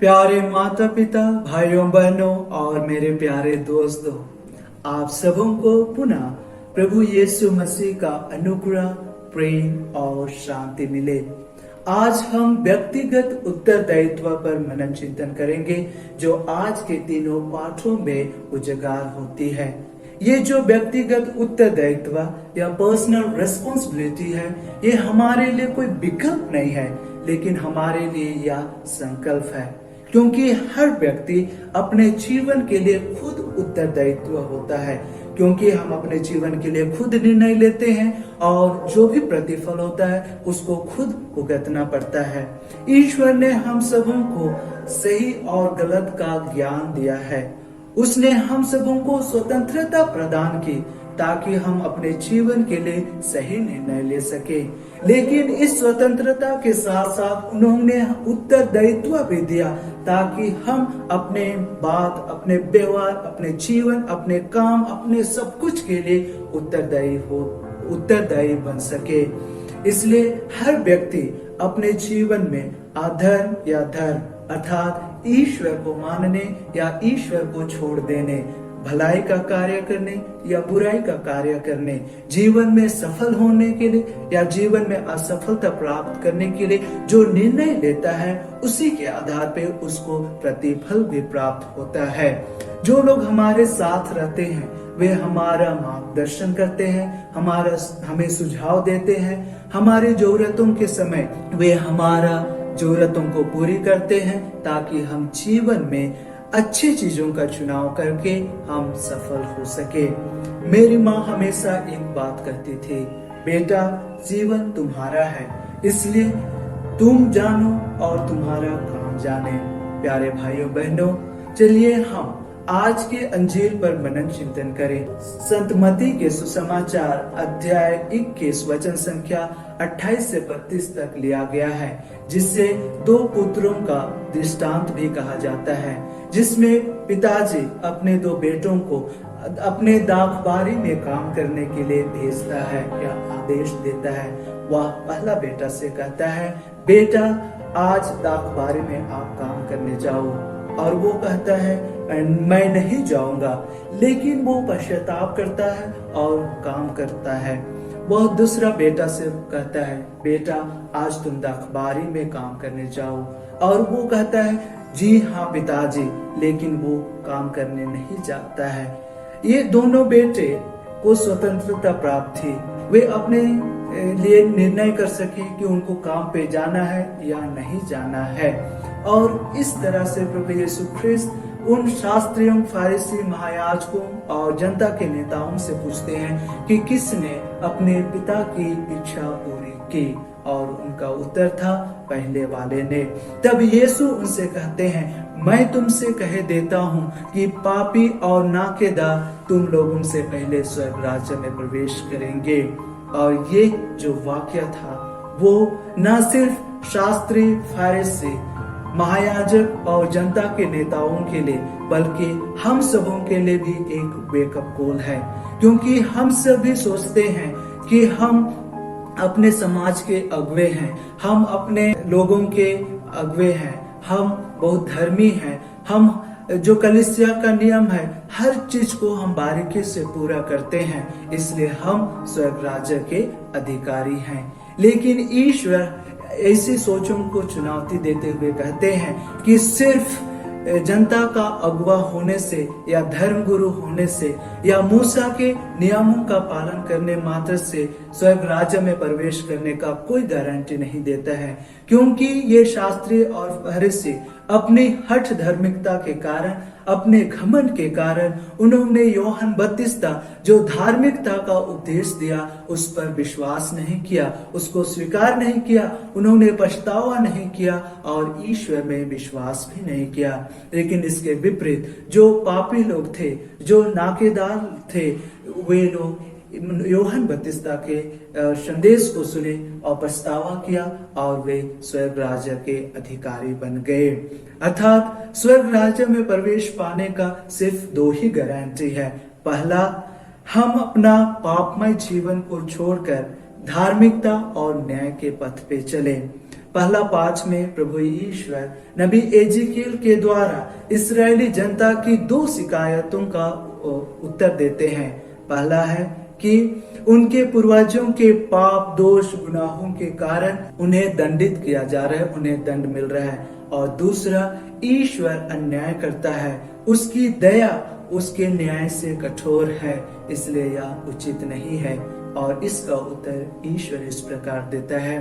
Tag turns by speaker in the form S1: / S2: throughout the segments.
S1: प्यारे माता पिता, भाइयों बहनों और मेरे प्यारे दोस्तों, आप सबों को पुनः प्रभु यीशु मसीह का अनुग्रह, प्रेम और शांति मिले। आज हम व्यक्तिगत उत्तरदायित्व पर मनन चिंतन करेंगे, जो आज के तीनों पाठों में उजागर होती है। ये जो व्यक्तिगत उत्तरदायित्व या पर्सनल रिस्पॉन्सिबिलिटी है, ये हमारे लिए कोई विकल्प नहीं है, लेकिन हमारे लिए यह संकल्प है, क्योंकि हर व्यक्ति अपने जीवन के लिए खुद उत्तरदायित्व होता है, क्योंकि हम अपने जीवन के लिए खुद निर्णय लेते हैं और जो भी प्रतिफल होता है उसको खुद भुगतना पड़ता है। ईश्वर ने हम सबों को सही और गलत का ज्ञान दिया है। उसने हम सबों को स्वतंत्रता प्रदान की ताकि हम अपने जीवन के लिए सही निर्णय ले सके। लेकिन इस स्वतंत्रता के साथ साथ उन्होंने उत्तरदायित्व भी दिया ताकि हम अपने बात, अपने व्यवहार, अपने जीवन, अपने काम, अपने सब कुछ के लिए उत्तरदायी बन सके। इसलिए हर व्यक्ति अपने जीवन में अधर्म या धर्म अर्थात ईश्वर को मानने या ईश्वर को छोड़ देने, भलाई का कार्य करने या बुराई का कार्य करने, जीवन में सफल होने के लिए या जीवन में असफलता प्राप्त करने के लिए जो निर्णय लेता है, उसी के आधार पे उसको प्रतिफल भी प्राप्त होता है। जो लोग हमारे साथ रहते हैं वे हमारा मार्गदर्शन करते हैं, हमें सुझाव देते हैं, हमारी जरूरतों के समय वे हमारा जरूरतों को पूरी करते हैं, ताकि हम जीवन में अच्छी चीजों का चुनाव करके हम सफल हो सके। मेरी माँ हमेशा एक बात कहती थी, बेटा जीवन तुम्हारा है, इसलिए तुम जानो और तुम्हारा काम जाने। प्यारे भाइयों बहनों, चलिए हम आज के अंजील पर मनन चिंतन करें। संत मत्ती के सुसमाचार अध्याय 21 वचन संख्या 28 से 32 तक लिया गया है, जिससे दो पुत्रों का दृष्टांत भी कहा जाता है, जिसमें पिताजी अपने दो बेटों को अपने दाखबारी में काम करने के लिए भेजता है या आदेश देता है। वह पहला बेटा से कहता है, बेटा आज दाखबारी में आप काम करने जाओ, और वो कहता है मैं नहीं जाऊंगा, लेकिन वो पश्चाताप करता है और काम करता है। वह दूसरा बेटा से कहता है, बेटा आज तुम दाखबारी में काम करने जाओ, और वो कहता है जी हाँ पिताजी, लेकिन वो काम करने नहीं जाता है। ये दोनों बेटे को स्वतंत्रता प्राप्त थी, वे अपने लिए निर्णय कर सके कि उनको काम पे जाना है या नहीं जाना है। और इस तरह से प्रभु यीशु ख्रिस्त उन शास्त्रियों, फारिसी, महायाजकों और जनता के नेताओं से पूछते हैं कि किसने अपने पिता की इच्छा पूरी की, और उनका उत्तर था पहले वाले ने। तब यीशु उनसे कहते हैं, मैं तुमसे कह देता हूँ कि पापी और नाकेदार तुम लोगों से पहले स्वर्ग राज्य में प्रवेश करेंगे। और ये जो वाक्य था वो न सिर्फ शास्त्री, फारिसी, महायाजक और जनता के नेताओं के लिए, बल्कि हम सबों के लिए भी एक वेकअप कॉल है, क्योंकि हम सभी सोचते हैं कि हम अपने समाज के अगुवे हैं, हम अपने लोगों के अगुवे हैं, हम बहुत धर्मी हैं, हम जो कलीसिया का नियम है हर चीज को हम बारीकी से पूरा करते हैं, इसलिए हम स्वर्ग राज्य के अधिकारी हैं। लेकिन ईश्वर ऐसी सोचों को चुनौती देते हुए कहते हैं कि सिर्फ जनता का अगुवा होने से या धर्म गुरु होने से या मूसा के नियमों का पालन करने मात्र से स्वर्ग राज्य में प्रवेश करने का कोई गारंटी नहीं देता है, क्योंकि ये शास्त्री और फरीसी अपनी हठ धार्मिकता के कारण, अपने घमंड के कारण उन्होंने यूहन्ना बपतिस्ता जो धार्मिकता का उपदेश दिया उस पर विश्वास नहीं किया, उसको स्वीकार नहीं किया, उन्होंने पछतावा नहीं किया और ईश्वर में विश्वास भी नहीं किया। लेकिन इसके विपरीत जो पापी लोग थे, जो नाकेदार थे, वे लोग यूहन्ना बपतिस्ता के संदेश को सुने और पछतावा किया और वे स्वर्ग राज्य के अधिकारी बन गए। अर्थात स्वर्ग राज्य में प्रवेश पाने का सिर्फ दो ही गारंटी है। पहला, हम अपना पापमय जीवन को छोड़कर धार्मिकता और न्याय के पथ पे चलें। पहला 5 में प्रभु ईश्वर नबी एजेकियल के द्वारा इस्राएली जनता की 2 शिकायतों का उत्तर देते हैं। पहला है कि उनके पूर्वजों के पाप दोष गुनाहों के कारण उन्हें दंडित किया जा रहा है, उन्हें दंड मिल रहा है। और दूसरा, ईश्वर अन्याय करता है, उसकी दया उसके न्याय से कठोर है, इसलिए यह उचित नहीं है। और इसका उत्तर ईश्वर इस प्रकार देता है,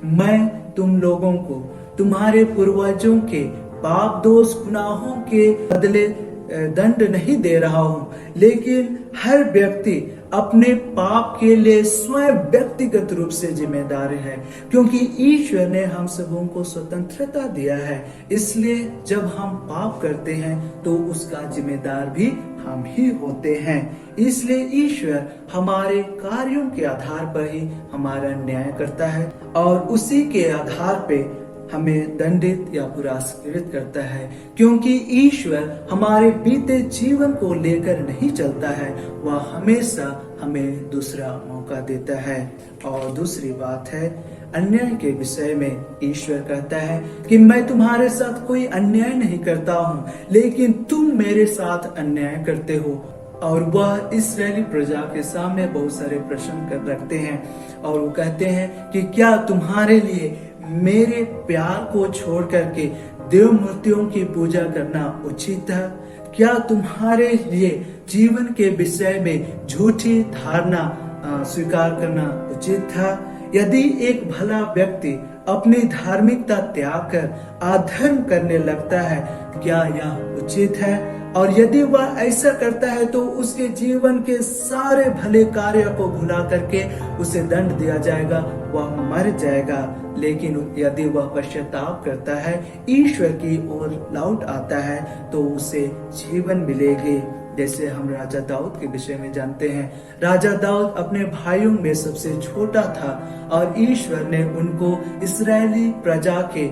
S1: मैं तुम लोगों को तुम्हारे पूर्वजों के पाप दोष गुनाहों के बदले दंड नहीं दे रहा हूं, लेकिन हर व्यक्ति अपने पाप के लिए स्वयं व्यक्तिगत रूप से जिम्मेदार है, क्योंकि ईश्वर ने हम सबों को स्वतंत्रता दिया है। इसलिए जब हम पाप करते हैं तो उसका जिम्मेदार भी हम ही होते हैं। इसलिए ईश्वर हमारे कार्यों के आधार पर ही हमारा न्याय करता है और उसी के आधार पे हमें दंडित या पुरस्कृत करता है, क्योंकि ईश्वर हमारे बीते जीवन को लेकर नहीं चलता है, वह हमेशा हमें दूसरा मौका देता है। और दूसरी बात है, अन्याय के विषय में ईश्वर कहता है कि मैं तुम्हारे साथ कोई अन्याय नहीं करता हूँ, लेकिन तुम मेरे साथ अन्याय करते हो। और वह इस्राएली प्रजा के सामने बहुत सारे प्रश्न रखते हैं और वो कहते हैं कि क्या तुम्हारे लिए मेरे प्यार को छोड़ करके देव मूर्तियों की पूजा करना उचित है? क्या तुम्हारे लिए जीवन के विषय में झूठी धारणा स्वीकार करना उचित था? यदि एक भला व्यक्ति अपनी धार्मिकता त्याग कर अधर्म करने लगता है, क्या यह उचित है? और यदि वह ऐसा करता है तो उसके जीवन के सारे भले कार्य को भुला करके उसे दंड दिया जाएगा, वह मर जाएगा। लेकिन यदि वह पश्चाताप करता है, ईश्वर की ओर लौट आता है, तो उसे जीवन मिलेगी। जैसे हम राजा दाऊद के विषय में जानते हैं, राजा दाऊद अपने भाइयों में सबसे छोटा था और ईश्वर ने उनको इस्राएली प्रजा के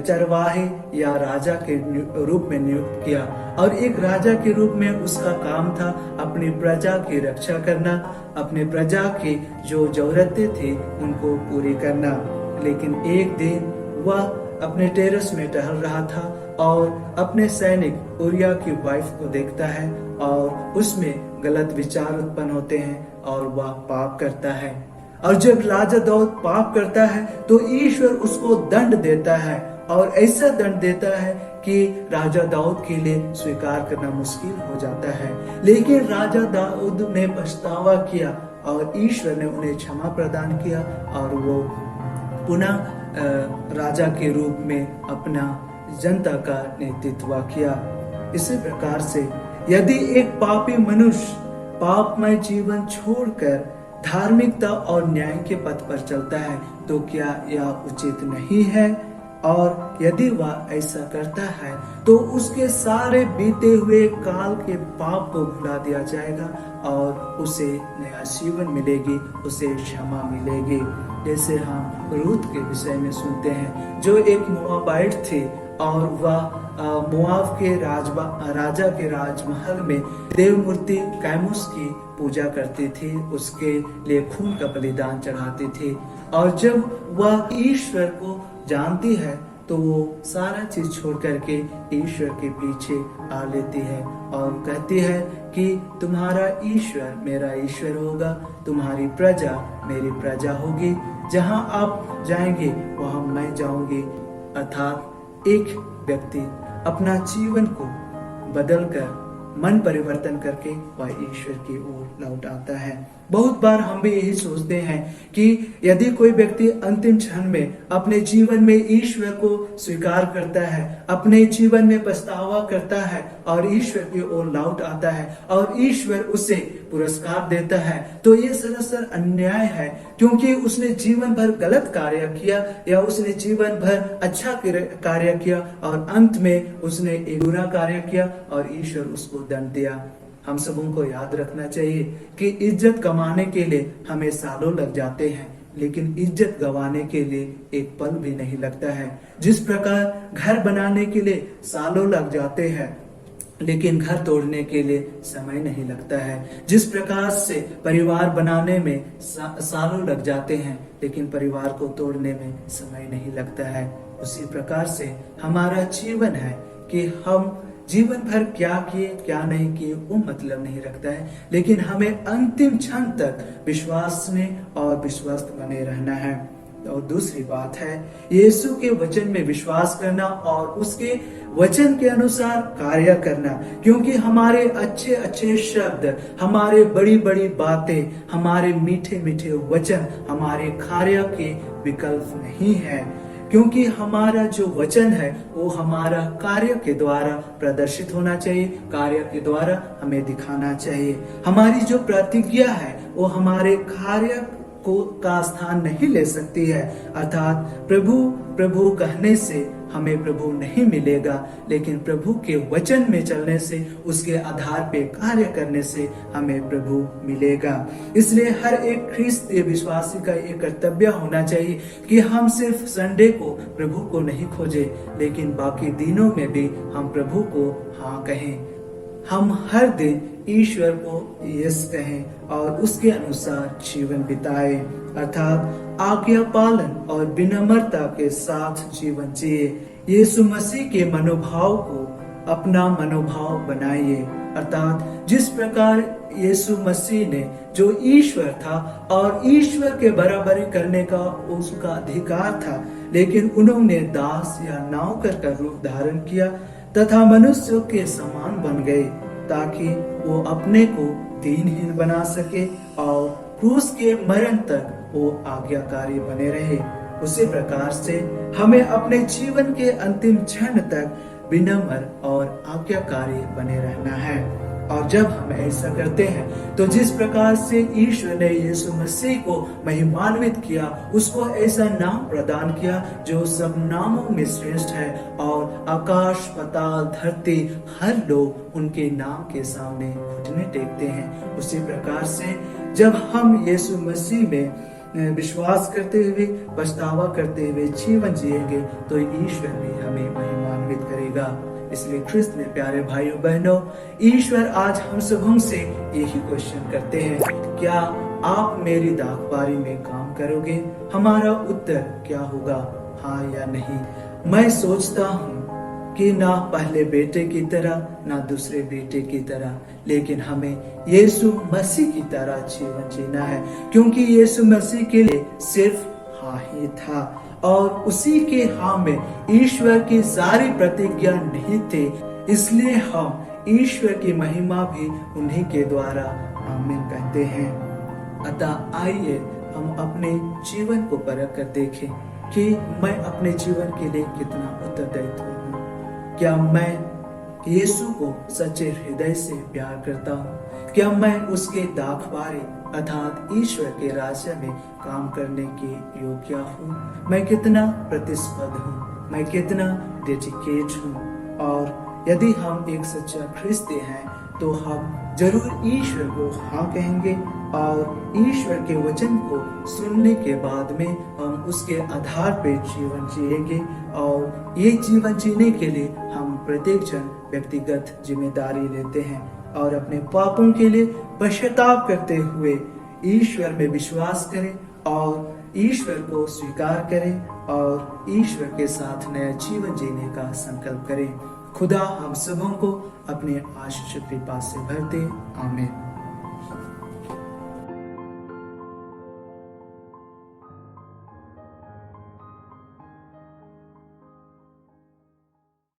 S1: चरवाहे या राजा के रूप में नियुक्त किया। और एक राजा के रूप में उसका काम था अपनी प्रजा की रक्षा करना, अपने प्रजा की जो जरूरतें थी उनको पूरी करना। लेकिन एक दिन वह अपने टेरेस में टहल रहा था और अपने सैनिक उरिया की वाइफ को देखता है और उसमें गलत विचार उत्पन्न होते हैं और वह पाप करता है। और जब राजा दाऊद पाप करता है तो ईश्वर उसको दंड देता है और ऐसा दंड देता है कि राजा दाऊद के लिए स्वीकार करना मुश्किल हो जाता है। लेकिन राजा दाऊद ने पछतावा किया और ईश्वर ने उन्हें क्षमा प्रदान किया और वो पुनः राजा के रूप में अपना जनता का नेतृत्व किया। इसी प्रकार से यदि एक पापी मनुष्य पापमय जीवन छोड़कर धार्मिकता और न्याय के पथ पर चलता है तो क्या यह उचित नहीं है? और यदि वह ऐसा करता है तो उसके सारे बीते हुए काल के पाप को भुला दिया जाएगा और उसे नया जीवन मिलेगी, उसे क्षमा मिलेगी। जैसे हम रूत के विषय में सुनते हैं, जो एक मोआबाइट थी और वह मोआब के राजा के राजमहल में देव मूर्ति कैमुस की पूजा करती थी, उसके लिए खून का बलिदान चढ़ाती थी। और जब वह ईश्वर को जानती है तो वो सारा चीज छोड़ करके ईश्वर के पीछे आ लेती है और कहती है कि तुम्हारा ईश्वर मेरा ईश्वर होगा, तुम्हारी प्रजा मेरी प्रजा होगी, जहां आप जाएंगे वहां मैं जाऊंगी। अर्थात एक व्यक्ति अपना जीवन को बदलकर मन परिवर्तन करके वह ईश्वर की ओर लौट आता है। बहुत बार हम भी यही सोचते हैं कि यदि कोई व्यक्ति अंतिम क्षण में अपने जीवन में ईश्वर को स्वीकार करता है, अपने जीवन में पछतावा करता है और ईश्वर की ओर लौट आता है और ईश्वर उसे पुरस्कार देता है, तो ये सरासर अन्याय है, क्योंकि उसने जीवन भर गलत कार्य किया या उसने जीवन भर अच्छा कार्य किया और अंत में उसने एक बुरा कार्य किया और ईश्वर उसको दंड दिया। हम सबों को याद रखना चाहिए कि इज्जत कमाने के लिए हमें सालों लग जाते हैं, लेकिन इज्जत गंवाने के लिए एक पल भी नहीं लगता है। जिस प्रकार घर बनाने के लिए सालों लग जाते हैं लेकिन घर तोड़ने के लिए समय नहीं लगता है। जिस प्रकार से परिवार बनाने में सालों लग जाते हैं, लेकिन परिवार को तोड़ने में समय नहीं लगता है, उसी प्रकार से हमारा जीवन है कि हम जीवन भर क्या किए क्या नहीं किए वो मतलब नहीं रखता है, लेकिन हमें अंतिम क्षण तक विश्वास में और विश्वस्त बने रहना है। और दूसरी बात है यीशु के वचन में विश्वास करना और उसके वचन के अनुसार कार्य करना, क्योंकि हमारे अच्छे अच्छे शब्द, हमारे बड़ी बड़ी बातें, हमारे मीठे मीठे वचन हमारे कार्य के विकल्प नहीं है, क्योंकि हमारा जो वचन है वो हमारा कार्य के द्वारा प्रदर्शित होना चाहिए, कार्य के द्वारा हमें दिखाना चाहिए। हमारी जो प्रतिज्ञा है वो हमारे कार्य का स्थान नहीं ले सकती है, अर्थात प्रभु प्रभु कहने से हमें प्रभु नहीं मिलेगा, लेकिन प्रभु के वचन में चलने से, उसके आधार पे कार्य करने से हमें प्रभु मिलेगा। इसलिए हर एक ख्रिस्तीय विश्वासी का एक कर्तव्य होना चाहिए कि हम सिर्फ संडे को प्रभु को नहीं खोजे, लेकिन बाकी दिनों में भी हम प्रभु को हाँ कहें। हम हर दिन ईश्वर को यस कहें और उसके अनुसार जीवन बिताए, अर्थात आज्ञा पालन और विनम्रता के साथ जीवन जिए। यीशु मसीह के मनोभाव को अपना मनोभाव बनाइए, अर्थात जिस प्रकार यीशु मसीह ने, जो ईश्वर था और ईश्वर के बराबरी करने का उसका अधिकार था, लेकिन उन्होंने दास या नौकर का रूप धारण किया तथा मनुष्यों के समान बन गए, ताकि वो अपने को दीनहीन बना सके और क्रूस के मरण तक वो आज्ञाकारी बने रहे। उसी प्रकार से हमें अपने जीवन के अंतिम क्षण तक विनम्र और आज्ञाकारी बने रहना है। और जब हम ऐसा करते हैं तो जिस प्रकार से ईश्वर ने यीशु मसीह को महिमान्वित किया, उसको ऐसा नाम प्रदान किया जो सब नामों में श्रेष्ठ है, और आकाश पाताल धरती हर लोग उनके नाम के सामने घुटने टेकते हैं, उसी प्रकार से जब हम यीशु मसीह में विश्वास करते हुए, पछतावा करते हुए जीवन जिएंगे तो ईश्वर भी हमें महिमान्वित करेगा। इसलिए ख्रिस्त में प्यारे भाइयों बहनों, ईश्वर आज हम सबों से यही क्वेश्चन करते हैं, क्या आप मेरी दाखबारी में काम करोगे? हमारा उत्तर क्या होगा, हाँ या नहीं? मैं सोचता हूँ कि ना पहले बेटे की तरह ना दूसरे बेटे की तरह, लेकिन हमें यीशु मसीह की तरह जीवन जीना है, क्योंकि यीशु मसीह के लिए सिर्फ हाँ ही था और उसी के हाँ में ईश्वर की सारी प्रतिज्ञा नहीं थे, इसलिए हम ईश्वर की महिमा भी उन्हीं के द्वारा आमीन कहते हैं। अतः आइए हम अपने जीवन को परख कर देखें कि मैं अपने जीवन के लिए कितना उत्तरदायित्व हूँ। क्या मैं यीशु को सच्चे हृदय से प्यार करता हूँ? क्या मैं उसके दाखबारी अर्थात ईश्वर के राज्य में काम करने के योग्य हूँ? मैं कितना प्रतिस्पर्ध हूँ? मैं कितना डेडिकेट हूँ? और यदि हम एक सच्चा ख्रिस्ती हैं तो हम जरूर ईश्वर को हाँ कहेंगे और ईश्वर के वचन को सुनने के बाद में हम उसके आधार पर जीवन जिएंगे। और ये जीवन जीने के लिए हम प्रत्येक जन व्यक्तिगत जिम्मेदारी लेते हैं और अपने पापों के लिए पश्चाताप करते हुए ईश्वर में विश्वास करें और ईश्वर को स्वीकार करें और ईश्वर के साथ नया जीवन जीने का संकल्प करें। खुदा हम सबों को अपने आशीष कृपा से भर दे। आमीन।